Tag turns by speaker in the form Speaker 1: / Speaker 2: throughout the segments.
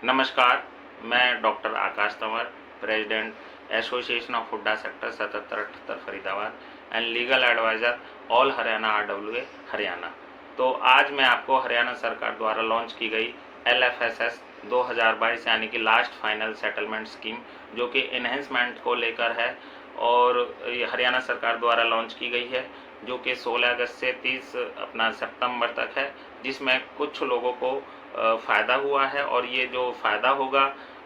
Speaker 1: नमस्कार, मैं doctor Akash Tanwar, president association of Hooda sector 7778 Faridabad and legal adviser all Haryana RWA Haryana. तो आज मैं आपको हरियाणा सरकार द्वारा लॉन्च की गई LFSS 2022 यानी कि लास्ट फाइनल सेटलमेंट स्कीम, जो कि इन्हेंसमेंट को लेकर है और ये हरियाणा सरकार द्वारा लॉन्च की गई है, जो कि 16 अगस्त से 30 सितंबर तक है, जिसमें कुछ लोगों को फ़ायदा हुआ है और ये जो फ़ायदा होगा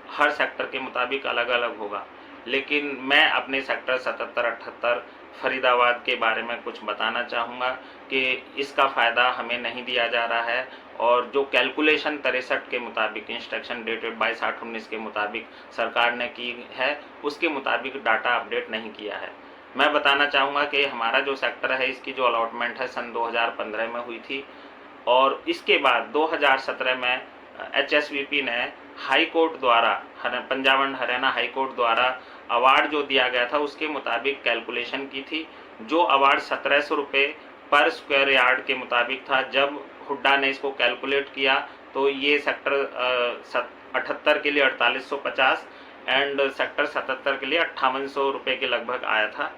Speaker 1: हर सेक्टर के मुताबिक अलग अलग होगा। लेकिन मैं अपने सेक्टर 7778 फरीदाबाद के बारे में कुछ बताना चाहूँगा कि इसका फ़ायदा हमें नहीं दिया जा रहा है और जो कैलकुलेशन 63 के मुताबिक इंस्ट्रक्शन डेटेड 22/8/19 के मुताबिक सरकार ने की है, उसके मुताबिक डाटा अपडेट नहीं किया है। मैं बताना चाहूँगा कि हमारा जो सेक्टर है, इसकी जो अलॉटमेंट है सन 2015 में हुई थी और इसके बाद 2017 में HSVP ने हाई कोर्ट द्वारा, Punjab and Haryana high court द्वारा अवार्ड जो दिया गया था उसके मुताबिक कैलकुलेशन की थी। जो अवार्ड 1700 रुपये पर स्क्वायर यार्ड के मुताबिक था, जब हुड्डा ने इसको कैलकुलेट किया तो ये सेक्टर 78 के लिए 4850 एंड सेक्टर 77 के लिए 5800 रुपये के लगभग आया था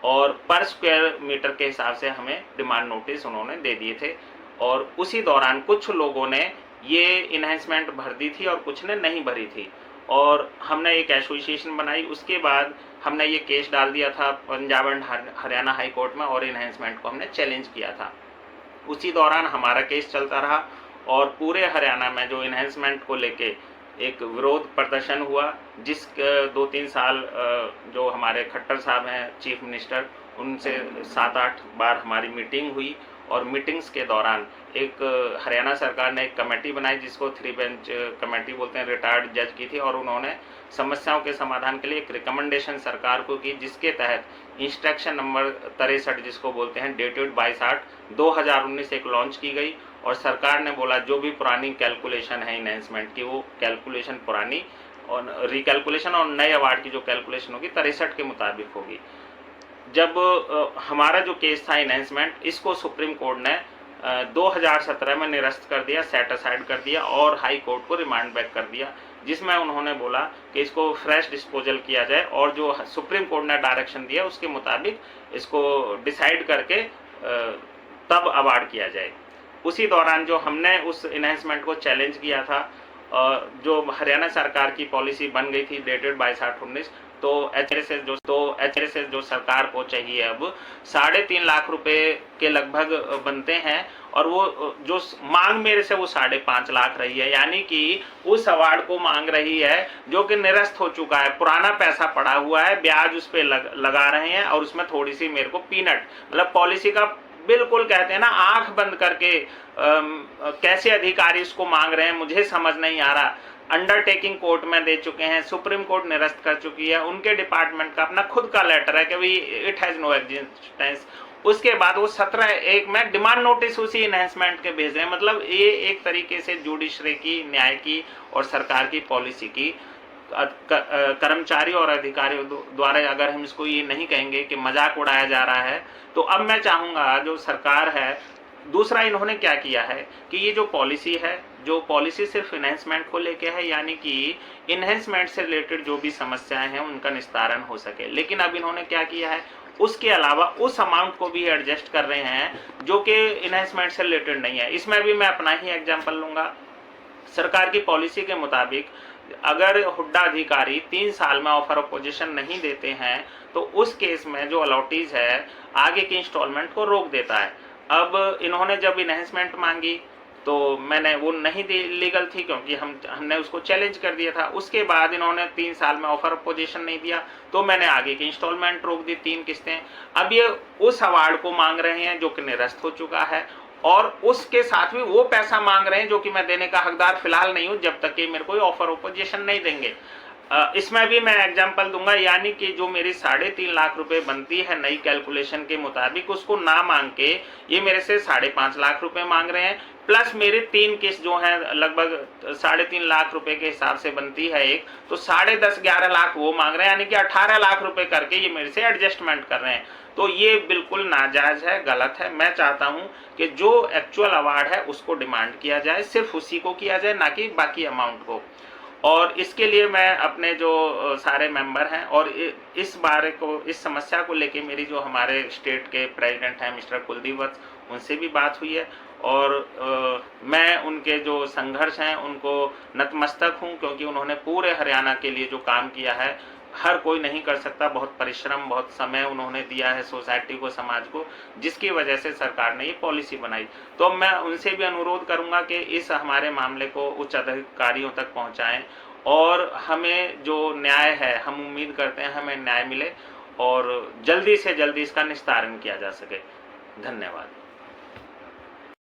Speaker 1: और पर स्क्वायर मीटर के हिसाब से हमें डिमांड नोटिस उन्होंने दे दिए थे। और उसी दौरान कुछ लोगों ने ये इन्हेंसमेंट भर दी थी और कुछ ने नहीं भरी थी और हमने एक एसोसिएशन बनाई। उसके बाद हमने ये केस डाल दिया था Punjab and Haryana high court में और इन्हेंसमेंट को हमने चैलेंज किया था। उसी दौरान हमारा केस चलता रहा और पूरे हरियाणा में जो इन्हेंसमेंट को लेके एक विरोध प्रदर्शन हुआ, जिस 2-3 साल जो हमारे खट्टर साहब हैं चीफ मिनिस्टर, उनसे 7-8 बार हमारी मीटिंग हुई और मीटिंग्स के दौरान एक हरियाणा सरकार ने एक कमेटी बनाई जिसको 3 बेंच कमेटी बोलते हैं, रिटायर्ड जज की थी और उन्होंने समस्याओं के समाधान के लिए एक रिकमेंडेशन सरकार को की, जिसके तहत इंस्ट्रक्शन नंबर 63 जिसको बोलते हैं डेटेड 22/8/2019 एक लॉन्च की गई और सरकार ने बोला जो भी पुरानी कैलकुलेशन है इन्हेंसमेंट की, वो कैलकुलेशन पुरानी और रिकैलकुलेशन और नए अवार्ड की जो कैलकुलेशन होगी 63 के मुताबिक होगी। जब हमारा जो केस था इन्हेंसमेंट, इसको सुप्रीम कोर्ट ने 2017 में निरस्त कर दिया, सेट असाइड कर दिया और हाई कोर्ट को रिमांड बैक कर दिया, जिसमें उन्होंने बोला कि इसको फ्रेश डिस्पोजल किया जाए और जो सुप्रीम कोर्ट ने डायरेक्शन दिया उसके मुताबिक इसको डिसाइड करके तब अवार्ड किया जाए। उसी दौरान जो हमने उस इन्हेंसमेंट को चैलेंज किया था, जो हरियाणा सरकार की पॉलिसी बन गई थी डेटेड 22/8/19, तो HSS जो सरकार को चाहिए अब 3.5 लाख रुपए के लगभग बनते हैं और वो जो मांग मेरे से वो 5.5 लाख रही है, यानी कि उस अवार्ड को मांग रही है जो कि निरस्त हो चुका है, पुराना पैसा पड़ा हुआ है, ब्याज उस पर लगा रहे हैं और उसमें थोड़ी सी मेरे को पीनट, मतलब पॉलिसी का बिल्कुल कहते हैं ना आंख बंद करके कैसे अधिकारी इसको मांग रहे हैं मुझे समझ नहीं आ रहा। अंडरटेकिंग कोर्ट में दे चुके हैं, सुप्रीम कोर्ट निरस्त कर चुकी है, उनके डिपार्टमेंट का अपना खुद का लेटर है कि भाई इट हैज नो एग्जिस्टेंस। उसके बाद वो 17/1 में डिमांड नोटिस उसी इन्हेंसमेंट के भेज रहे हैं। मतलब ये एक तरीके से जुडिशरी की, न्याय की और सरकार की पॉलिसी की, कर्मचारी और अधिकारियों द्वारा अगर हम इसको ये नहीं कहेंगे कि मजाक उड़ाया जा रहा है, तो अब मैं चाहूँगा जो सरकार है, दूसरा इन्होंने क्या किया है कि ये जो पॉलिसी है, जो पॉलिसी सिर्फ इन्हेंसमेंट को लेके है, यानी कि इन्हेंसमेंट से रिलेटेड जो भी समस्याएं हैं उनका निस्तारण हो सके, लेकिन अब इन्होंने क्या किया है उसके अलावा उस अमाउंट को भी एडजस्ट कर रहे हैं जो कि इन्हेंसमेंट से रिलेटेड नहीं है। इसमें भी मैं अपना ही एग्जाम्पल लूँगा। सरकार की पॉलिसी के मुताबिक अगर हुड्डा अधिकारी 3 साल में ऑफर ऑफ पोजीशन नहीं देते हैं तो उस केस में जो अलॉटीज है आगे की इंस्टॉलमेंट को रोक देता है। अब इन्होंने जब इन्हेंसमेंट मांगी तो मैंने वो नहीं दी, लीगल थी, क्योंकि हमने उसको चैलेंज कर दिया था। उसके बाद इन्होंने 3 साल में ऑफर ऑफ पोजीशन नहीं दिया तो मैंने आगे की इंस्टॉलमेंट रोक दी, 3 किस्तें। अब ये उस अवार्ड को मांग रहे हैं जो कि निरस्त हो चुका है और उसके साथ भी वो पैसा मांग रहे हैं जो कि मैं देने का हकदार फिलहाल नहीं हूं जब तक कि मेरे को ऑफर ऑफ पोजीशन नहीं देंगे। इसमें भी मैं एग्जांपल दूंगा, यानी कि जो मेरी 3.5 लाख रुपए बनती है नई कैलकुलेशन के मुताबिक, उसको ना मांग के ये मेरे से 5.5 लाख रुपए मांग रहे हैं, प्लस मेरे 3 किस्त जो हैं लगभग 3.5 लाख रुपए के हिसाब से बनती है एक, तो 10.5-11 लाख वो मांग रहे हैं, यानी कि 18 लाख रुपए करके ये मेरे से एडजस्टमेंट कर रहे हैं। तो ये बिल्कुल नाजायज है, गलत है। मैं चाहता हूं कि जो एक्चुअल अवार्ड है उसको डिमांड किया जाए, सिर्फ उसी को किया जाए, ना कि बाकी अमाउंट को। और इसके लिए मैं अपने जो सारे मेंबर हैं और इस बारे को, इस समस्या को लेके मेरी जो हमारे स्टेट के प्रेसिडेंट हैं मिस्टर कुलदीप वत्स, उनसे भी बात हुई है और मैं उनके जो संघर्ष हैं उनको नतमस्तक हूं, क्योंकि उन्होंने पूरे हरियाणा के लिए जो काम किया है हर कोई नहीं कर सकता। बहुत परिश्रम, बहुत समय उन्होंने दिया है सोसाइटी को, समाज को, जिसकी वजह से सरकार ने ये पॉलिसी बनाई। तो मैं उनसे भी अनुरोध करूंगा कि इस हमारे मामले को उच्च अधिकारियों तक पहुंचाएं और हमें जो न्याय है, हम उम्मीद करते हैं हमें न्याय मिले और जल्दी से जल्दी इसका निस्तारण किया जा सके। धन्यवाद।